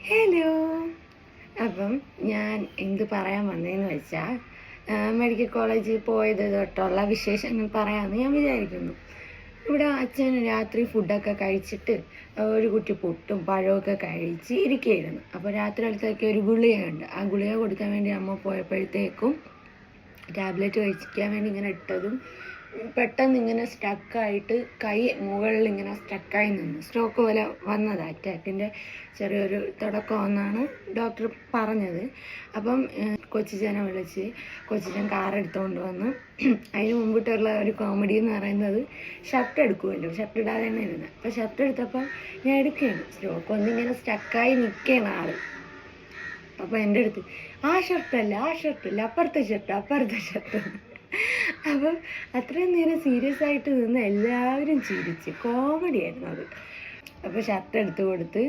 Hello. അപ്പം ഞാൻ എന്ത് പറയാൻ വന്നതെന്ന് വെച്ചാൽ മെഡിക്കൽ കോളേജിൽ പോയത് തൊട്ടുള്ള വിശേഷങ്ങൾ പറയാമെന്ന് ഞാൻ വിചാരിക്കുന്നു. ഇവിടെ അച്ഛൻ രാത്രി ഫുഡൊക്കെ കഴിച്ചിട്ട് ഒരു കുറ്റി പുട്ടും പഴമൊക്കെ കഴിച്ച് ഇരിക്കുകയായിരുന്നു. അപ്പോൾ രാത്രിയിലത്തേക്ക് ഒരു ഗുളികയുണ്ട്. ആ ഗുളിക കൊടുക്കാൻ വേണ്ടി അമ്മ പോയപ്പോഴത്തേക്കും ടാബ്ലറ്റ് കഴിക്കാൻ വേണ്ടി ഇങ്ങനെ ഇട്ടതും പെട്ടെന്ന് ഇങ്ങനെ സ്റ്റക്കായിട്ട് കൈ മുകളിൽ ഇങ്ങനെ സ്റ്റക്കായി നിന്നു. സ്ട്രോക്ക് പോലെ വന്നതാണ്, അറ്റാക്കിൻ്റെ ചെറിയൊരു തുടക്കമെന്നാണ് ഡോക്ടർ പറഞ്ഞത്. അപ്പം കൊച്ചിച്ചനെ വിളിച്ച് കൊച്ചിച്ചൻ കാറെടുത്തുകൊണ്ട് വന്നു. അതിന് മുമ്പിട്ടുള്ള ഒരു കോമഡി എന്ന് പറയുന്നത് ഷർട്ട് എടുക്കുമല്ലോ, ഷർട്ട് ഇടാതെ തന്നെ ഇരുന്നത്. അപ്പോൾ ഷർട്ട് എടുത്തപ്പോൾ ഞാൻ എടുക്കുകയാണ്, സ്ട്രോക്ക് ഒന്നിങ്ങനെ സ്റ്റക്കായി നിൽക്കുകയാണ് ആള്. അപ്പോൾ എൻ്റെ അടുത്ത് ആ ഷർട്ടല്ല അപ്പുറത്തെ ഷർട്ട്. അപ്പം അത്രയും നേരം സീരിയസ് ആയിട്ട് നിന്ന് എല്ലാവരും ചിരിച്ച്, കോമഡി ആയിരുന്നു അത്. അപ്പോൾ ഷർട്ട് എടുത്ത് കൊടുത്ത്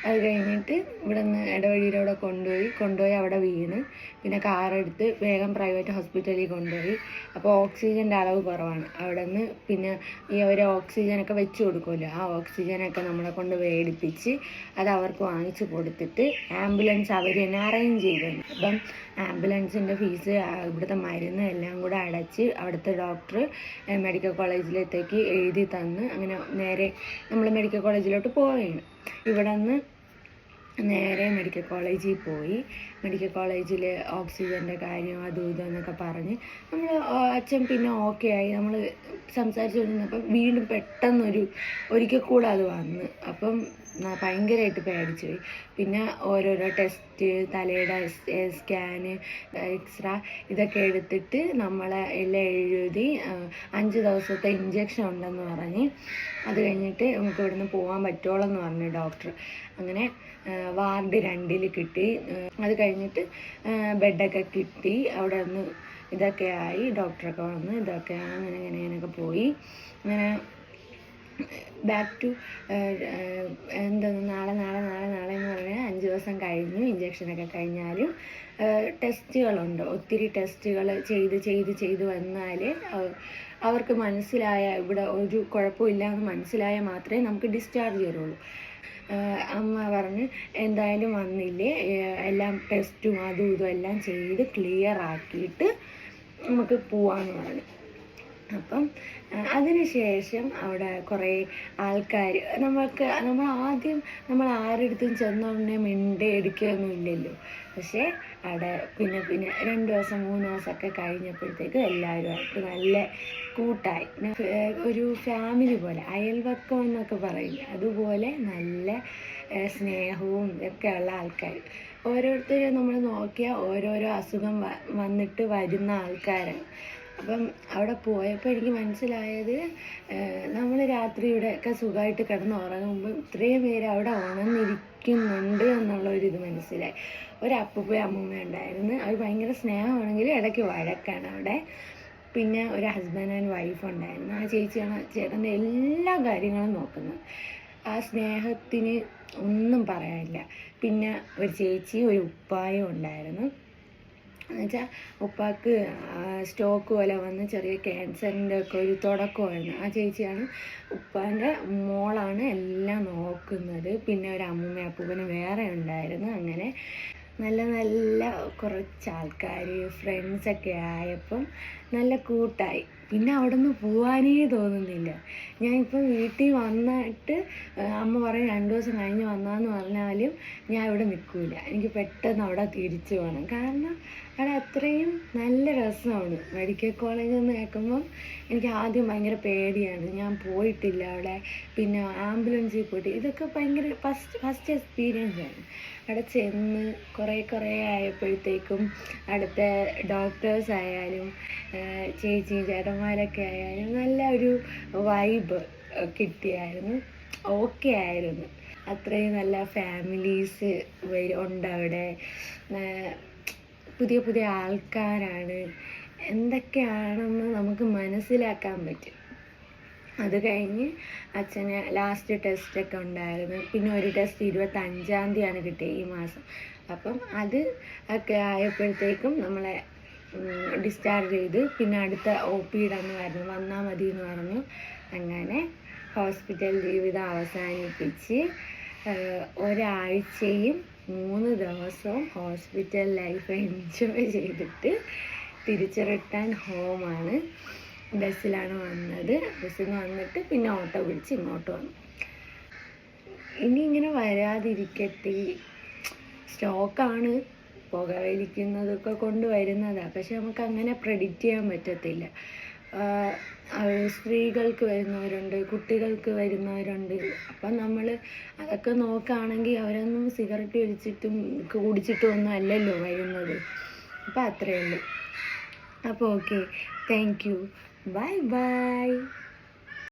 അത് കഴിഞ്ഞിട്ട് ഇവിടെ നിന്ന് ഇടവഴിയിലൂടെ കൊണ്ടുപോയി അവിടെ വീണ്. പിന്നെ കാറെടുത്ത് വേഗം പ്രൈവറ്റ് ഹോസ്പിറ്റലിൽ കൊണ്ടുപോയി. അപ്പോൾ ഓക്സിജൻ്റെ അളവ് കുറവാണ്. അവിടെ നിന്ന് പിന്നെ ഈ അവർ ഓക്സിജനൊക്കെ വെച്ച് കൊടുക്കുമല്ലോ, ആ ഓക്സിജനൊക്കെ നമ്മളെ കൊണ്ട് മേടിപ്പിച്ച് അത് അവർക്ക് വാങ്ങിച്ചു കൊടുത്തിട്ട് ആംബുലൻസ് അവർ തന്നെ അറേഞ്ച് ചെയ്തിരുന്നു. അപ്പം ആംബുലൻസിൻ്റെ ഫീസ്, ഇവിടുത്തെ മരുന്ന് എല്ലാം കൂടെ അടച്ച് അവിടുത്തെ ഡോക്ടർ മെഡിക്കൽ കോളേജിലേക്ക് എഴുതി തന്ന് അങ്ങനെ നേരെ നമ്മൾ മെഡിക്കൽ കോളേജിലോട്ട് പോവുകയാണ്. ഇവിടെ നിന്ന് നേരെ മെഡിക്കൽ കോളേജിൽ പോയി. മെഡിക്കൽ കോളേജിൽ ഓക്സിജൻ്റെ കാര്യം അതും ഇതെന്നൊക്കെ പറഞ്ഞ് നമ്മൾ അച്ഛൻ പിന്നെ ഓക്കെ ആയി. നമ്മൾ സംസാരിച്ചു കൊണ്ടിരുന്നപ്പം വീണ്ടും പെട്ടെന്നൊരു ഒരിക്കൽ കൂടെ അത് വന്ന്. അപ്പം ഭയങ്കരമായിട്ട് പേടിച്ചു പോയി. പിന്നെ ഓരോരോ ടെസ്റ്റ്, തലയുടെ സ്കാന്, എക്സ്റേ ഇതൊക്കെ എടുത്തിട്ട് നമ്മളെ എല്ലാം എഴുതി 5 ദിവസത്തെ ഇഞ്ചക്ഷൻ ഉണ്ടെന്ന് പറഞ്ഞ് അത് കഴിഞ്ഞിട്ട് നമുക്ക് ഇവിടുന്ന് പോകാൻ പറ്റുള്ളൂ എന്ന് പറഞ്ഞു ഡോക്ടർ. അങ്ങനെ വാർഡ് 2 കിട്ടി. അത് കഴിഞ്ഞിട്ട് ബെഡൊക്കെ കിട്ടി. അവിടെ നിന്ന് ഇതൊക്കെ ആയി, ഡോക്ടറൊക്കെ വന്ന് ഇതൊക്കെയാണ് ഇങ്ങനെയൊക്കെ പോയി. അങ്ങനെ ബാക്ക് ടു നാളെ എന്ന് പറഞ്ഞാൽ 5 ദിവസം കഴിഞ്ഞു. ഇഞ്ചക്ഷനൊക്കെ കഴിഞ്ഞാലും ടെസ്റ്റുകളുണ്ട്, ഒത്തിരി ടെസ്റ്റുകൾ ചെയ്ത് വന്നാൽ അവർക്ക് മനസ്സിലായ ഇവിടെ ഒരു കുഴപ്പമില്ല എന്ന് മനസ്സിലായാൽ മാത്രമേ നമുക്ക് ഡിസ്ചാർജ് തരുള്ളൂ. അമ്മ പറഞ്ഞ് എന്തായാലും വന്നില്ലേ, എല്ലാം ടെസ്റ്റും അതും ഇതും എല്ലാം ചെയ്ത് ക്ലിയർ ആക്കിയിട്ട് നമുക്ക് പോവാമെന്ന് പറഞ്ഞു. അപ്പം അതിനുശേഷം അവിടെ കുറേ ആൾക്കാർ നമ്മൾ ആരുടെടുത്തും ചെന്നോടനെ മിണ്ടടിക്കുകയൊന്നും ഇല്ലല്ലോ. പക്ഷേ അവിടെ പിന്നെ 2 ദിവസം 3 ദിവസമൊക്കെ കഴിഞ്ഞപ്പോഴത്തേക്ക് എല്ലാവരുമായിട്ട് നല്ല കൂട്ടായി. ഒരു ഫാമിലി പോലെ, അയൽവക്കം എന്നൊക്കെ പറയില്ല, അതുപോലെ നല്ല സ്നേഹവും ഒക്കെ ഉള്ള ആൾക്കാർ. ഓരോരുത്തരും നമ്മൾ നോക്കിയാൽ ഓരോരോ അസുഖം വന്നിട്ട് വരുന്ന ആൾക്കാരാണ്. അപ്പം അവിടെ പോയപ്പോൾ എനിക്ക് മനസ്സിലായത്, നമ്മൾ രാത്രി ഇവിടെയൊക്കെ സുഖമായിട്ട് കിടന്നുറങ്ങുമ്പോൾ ഇത്രയും പേര് അവിടെ ഉണർന്നിരിക്കുന്നുണ്ട് എന്നുള്ളൊരിത് മനസ്സിലായി. ഒരപ്പൂപ്പയും അമ്മൂമ്മ ഉണ്ടായിരുന്നു. അവർ ഭയങ്കര സ്നേഹമാണെങ്കിലും ഇടയ്ക്ക് വഴക്കാണ് അവിടെ. പിന്നെ ഒരു ഹസ്ബൻഡ് ആൻഡ് വൈഫ് ഉണ്ടായിരുന്നു. ആ ചേച്ചിയാണ് ചേട്ടൻ്റെ എല്ലാ കാര്യങ്ങളും നോക്കുന്നത്. ആ സ്നേഹത്തിന് ഒന്നും പറയാനില്ല. പിന്നെ ഒരു ചേച്ചി ഒരു ഉപ്പായും ഉണ്ടായിരുന്നു. എന്നുവെച്ചാൽ ഉപ്പാക്ക് സ്ട്രോക്ക് പോലെ വന്ന് ചെറിയ ക്യാൻസറിൻ്റെ ഒക്കെ ഒരു തുടക്കമായിരുന്നു. ആ ചേച്ചിയാണ്, ഉപ്പാൻ്റെ മോളാണ് എല്ലാം നോക്കുന്നത്. പിന്നെ ഒരു അമ്മൂമ്മ അപ്പൂപ്പനും വേറെ ഉണ്ടായിരുന്നു. അങ്ങനെ നല്ല കുറച്ച് ആൾക്കാർ ഫ്രണ്ട്സൊക്കെ ആയപ്പം നല്ല കൂട്ടായി. പിന്നെ അവിടെ നിന്ന് പോകാനേ തോന്നുന്നില്ല. ഞാനിപ്പം വീട്ടിൽ വന്നിട്ട് അമ്മ പറയും 2 ദിവസം കഴിഞ്ഞ് വന്നാന്ന് പറഞ്ഞാലും ഞാൻ ഇവിടെ നിൽക്കില്ല. എനിക്ക് പെട്ടെന്ന് അവിടെ തിരിച്ചു പോകണം. കാരണം അവിടെ അത്രയും നല്ല രസമാണ്. മെഡിക്കൽ കോളേജ് എന്ന് കേൾക്കുമ്പം എനിക്ക് ആദ്യം ഭയങ്കര പേടിയാണ്, ഞാൻ പോയിട്ടില്ല അവിടെ. പിന്നെ ആംബുലൻസിൽ പോയിട്ട് ഇതൊക്കെ ഭയങ്കര ഫസ്റ്റ് എക്സ്പീരിയൻസ് ആണ്. അവിടെ ചെന്ന് കുറേ ആയപ്പോഴത്തേക്കും അടുത്ത ഡോക്ടേഴ്സ് ആയാലും ചേച്ചി ചേട്ടന്മാരൊക്കെ ആയാലും നല്ല ഒരു വൈബ് കിട്ടിയായിരുന്നു. ഓക്കെ ആയിരുന്നു. അത്രയും നല്ല ഫാമിലീസ് ഉണ്ട് അവിടെ. പുതിയ ആൾക്കാരാണ്. എന്തൊക്കെയാണെന്ന് നമുക്ക് മനസ്സിലാക്കാൻ പറ്റും. അത് കഴിഞ്ഞ് അച്ഛന് ലാസ്റ്റ് ടെസ്റ്റൊക്കെ ഉണ്ടായിരുന്നു. പിന്നെ ഒരു ടെസ്റ്റ് 25-ാം തീയതിയാണ് കിട്ടിയത് ഈ മാസം. അപ്പം അത് ഒക്കെ ആയപ്പോഴത്തേക്കും നമ്മളെ ഡിസ്ചാർജ് ചെയ്ത് പിന്നെ അടുത്ത OP ഇടാമെന്ന് വന്നാൽ മതി എന്ന് പറഞ്ഞു. അങ്ങനെ ഹോസ്പിറ്റൽ ജീവിതം അവസാനിപ്പിച്ച് ഒരാഴ്ചയും 3 ദിവസം ഹോസ്പിറ്റൽ ലൈഫ് എൻജോയ് ചെയ്തിട്ട് തിരിച്ച് റിട്ടേൺ ഹോമാണ്. ബസ്സിലാണ് വന്നത്. ബസ്സിൽ നിന്ന് വന്നിട്ട് പിന്നെ ഓട്ടോ പിടിച്ച് ഇങ്ങോട്ട് വന്നു. ഇനി ഇങ്ങനെ വരാതിരിക്കട്ടെ. സ്റ്റോക്കാണ്, പുകവലിക്കുന്നതൊക്കെ കൊണ്ടുവരുന്നതാണ്. പക്ഷെ നമുക്ക് അങ്ങനെ പ്രെഡിക്റ്റ് ചെയ്യാൻ പറ്റത്തില്ല. സ്ത്രീകൾക്ക് വരുന്നവരുണ്ട്, കുട്ടികൾക്ക് വരുന്നവരുണ്ട്. അപ്പം നമ്മൾ അതൊക്കെ നോക്കുകയാണെങ്കിൽ അവരൊന്നും സിഗരറ്റ് വലിച്ചിട്ടും കുടിച്ചിട്ടും ഒന്നും അല്ലല്ലോ വരുന്നത്. അപ്പം അത്രയേ ഉള്ളൂ. അപ്പോൾ okay, thank you, bye bye.